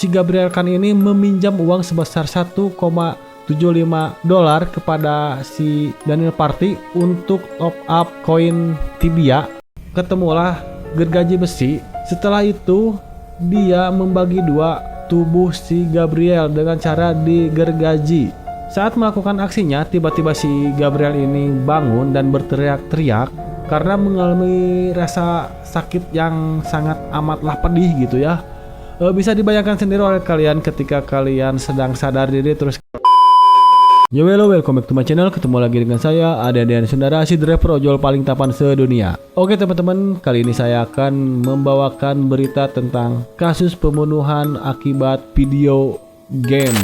si Gabriel Khan ini meminjam uang sebesar 1,75 dolar kepada si Daniel Party untuk top up koin Tibia. Ketemulah gergaji besi. Setelah itu dia membagi dua tubuh si Gabriel dengan cara digergaji. Saat melakukan aksinya, tiba-tiba si Gabriel ini bangun dan berteriak-teriak karena mengalami rasa sakit yang sangat amatlah pedih gitu ya. Bisa dibayangkan sendiri oleh kalian ketika kalian sedang sadar diri terus. Yo hello, welcome back to my channel. Ketemu lagi dengan saya Aden Sundara, si driver ojol paling tampan sedunia. Oke teman-teman, kali ini saya akan membawakan berita tentang kasus pembunuhan akibat video game.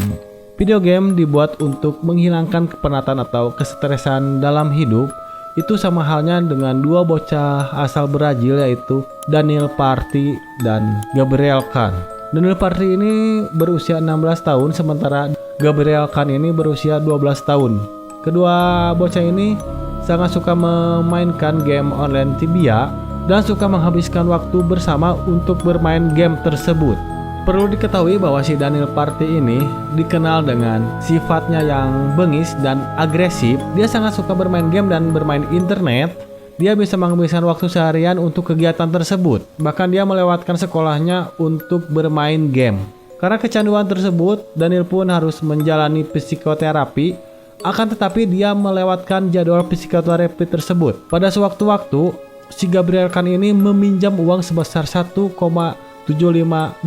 Video game dibuat untuk menghilangkan kepenatan atau kesetresan dalam hidup. Itu sama halnya dengan dua bocah asal Brazil, yaitu Daniel Party dan Gabriel Khan. Daniel Party ini berusia 16 tahun, sementara Gabriel Khan ini berusia 12 tahun. Kedua bocah ini sangat suka memainkan game online Tibia dan suka menghabiskan waktu bersama untuk bermain game tersebut. Perlu diketahui bahwa si Daniel Party ini dikenal dengan sifatnya yang bengis dan agresif. Dia sangat suka bermain game dan bermain internet. Dia bisa menghabiskan waktu seharian untuk kegiatan tersebut. Bahkan dia melewatkan sekolahnya untuk bermain game. Karena kecanduan tersebut, Daniel pun harus menjalani psikoterapi. Akan tetapi dia melewatkan jadwal psikoterapi tersebut. Pada sewaktu-waktu, si Gabriel Khan ini meminjam uang sebesar 1,75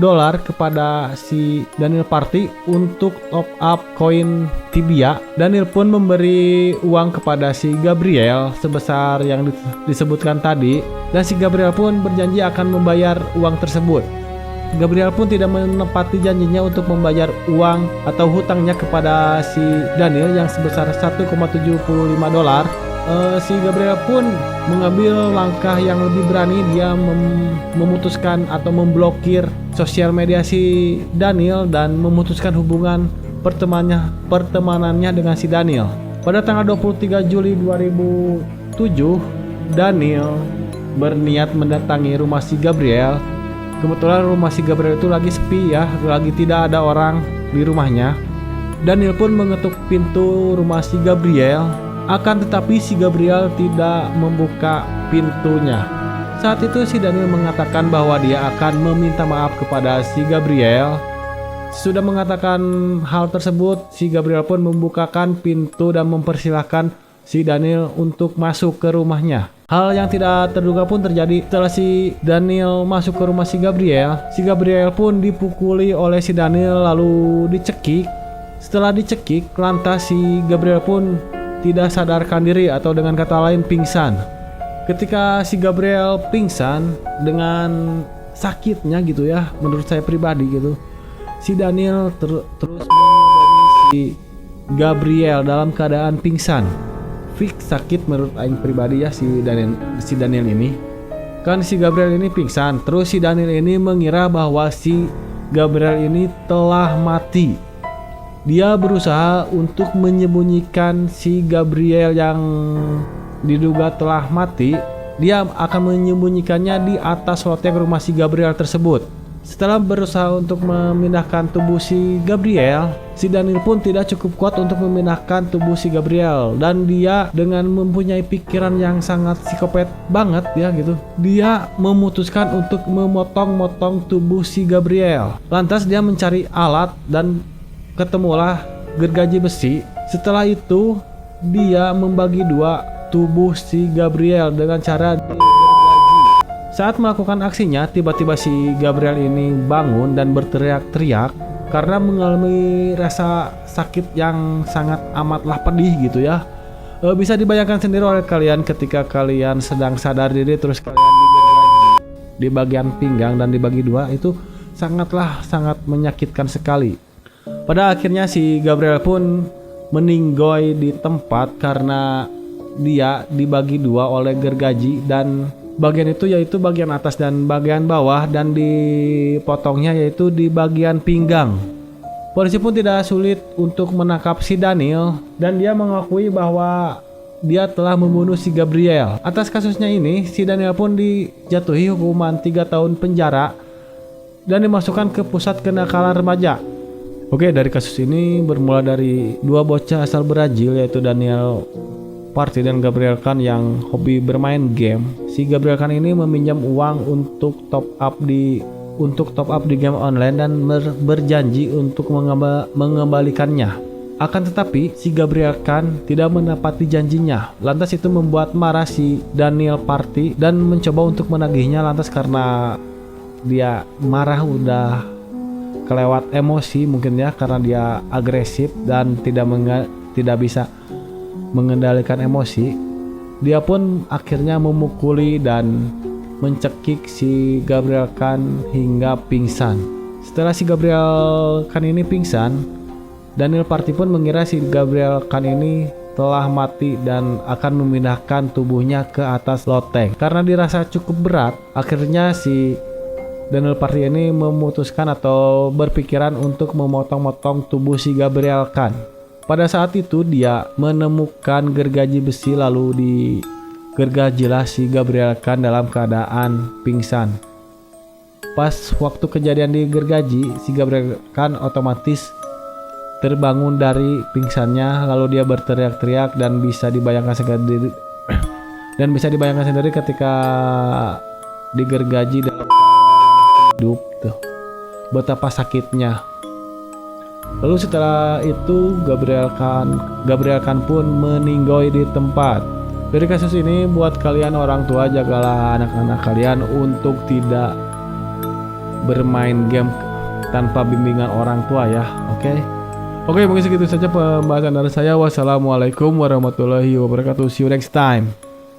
dolar kepada si Daniel Party untuk top up koin Tibia. Daniel pun memberi uang kepada si Gabriel sebesar yang disebutkan tadi, dan si Gabriel pun berjanji akan membayar uang tersebut. Gabriel pun tidak menepati janjinya untuk membayar uang atau hutangnya kepada si Daniel yang sebesar 1,75 dolar. Si Gabriel pun mengambil langkah yang lebih berani. Dia memutuskan atau memblokir sosial media si Daniel dan memutuskan hubungan pertemanannya dengan si Daniel. Pada tanggal 23 Juli 2007, Daniel berniat mendatangi rumah si Gabriel. Kebetulan rumah si Gabriel itu lagi sepi ya, lagi tidak ada orang di rumahnya. Daniel pun mengetuk pintu rumah si Gabriel. Akan tetapi si Gabriel tidak membuka pintunya. Saat itu si Daniel mengatakan bahwa dia akan meminta maaf kepada si Gabriel. Sudah mengatakan hal tersebut, si Gabriel pun membukakan pintu dan mempersilahkan si Daniel untuk masuk ke rumahnya. Hal yang tidak terduga pun terjadi setelah si Daniel masuk ke rumah si Gabriel. Si Gabriel pun dipukuli oleh si Daniel lalu dicekik. Setelah dicekik, lantas si Gabriel pun tidak sadarkan diri atau dengan kata lain pingsan. Ketika si Gabriel pingsan dengan sakitnya gitu ya, menurut saya pribadi gitu, si Daniel terus menyodomi si Gabriel dalam keadaan pingsan. Fix sakit menurut aing pribadi ya si Daniel ini. Kan si Gabriel ini pingsan, terus si Daniel ini mengira bahwa si Gabriel ini telah mati. Dia berusaha untuk menyembunyikan si Gabriel yang diduga telah mati. Dia akan menyembunyikannya di atas loteng rumah si Gabriel tersebut. Setelah berusaha untuk memindahkan tubuh si Gabriel, si Daniel pun tidak cukup kuat untuk memindahkan tubuh si Gabriel. Dan dia dengan mempunyai pikiran yang sangat psikopat banget ya gitu, dia memutuskan untuk memotong-motong tubuh si Gabriel. Lantas dia mencari alat dan ketemulah gergaji besi. Setelah itu dia membagi dua tubuh si Gabriel dengan cara digergaji. Saat melakukan aksinya, tiba-tiba si Gabriel ini bangun dan berteriak-teriak karena mengalami rasa sakit yang sangat amatlah pedih gitu ya. Bisa dibayangkan sendiri oleh kalian ketika kalian sedang sadar diri terus kalian digergaji di bagian pinggang dan dibagi dua. Itu sangat menyakitkan sekali. Pada akhirnya si Gabriel pun meninggoy di tempat karena dia dibagi dua oleh gergaji, dan bagian itu yaitu bagian atas dan bagian bawah, dan dipotongnya yaitu di bagian pinggang. Polisi pun tidak sulit untuk menangkap si Daniel dan dia mengakui bahwa dia telah membunuh si Gabriel. Atas kasusnya ini, si Daniel pun dijatuhi hukuman 3 tahun penjara. dan dimasukkan ke pusat kenakalan remaja. Oke, dari kasus ini bermula dari dua bocah asal Brazil yaitu Daniel Party dan Gabriel Khan yang hobi bermain game. Si Gabriel Khan ini meminjam uang untuk top up di game online dan berjanji untuk mengembalikannya. Akan tetapi si Gabriel Khan tidak menepati janjinya. Lantas itu membuat marah si Daniel Party dan mencoba untuk menagihnya. Lantas karena dia marah udah kelewat emosi mungkin ya, karena dia agresif dan tidak bisa mengendalikan emosi, dia pun akhirnya memukuli dan mencekik si Gabriel Khan hingga pingsan. Setelah si Gabriel Khan ini pingsan, Daniel Party pun mengira si Gabriel Khan ini telah mati dan akan memindahkan tubuhnya ke atas loteng. Karena dirasa cukup berat, akhirnya si Daniel Party ini memutuskan atau berpikiran untuk memotong-motong tubuh si Gabriel Khan. Pada saat itu dia menemukan gergaji besi, lalu digergajilah si Gabriel Khan dalam keadaan pingsan. Pas waktu kejadian digergaji, si Gabriel Khan otomatis terbangun dari pingsannya, lalu dia berteriak-teriak dan bisa dibayangkan sendiri ketika digergaji dalam hidup tuh betapa sakitnya. Lalu setelah itu Gabriel Khan pun meninggoy di tempat. Dari kasus ini buat kalian orang tua, jagalah anak-anak kalian untuk tidak bermain game tanpa bimbingan orang tua ya. Oke, mungkin segitu saja pembahasan dari saya. Wassalamualaikum warahmatullahi wabarakatuh. See you next time.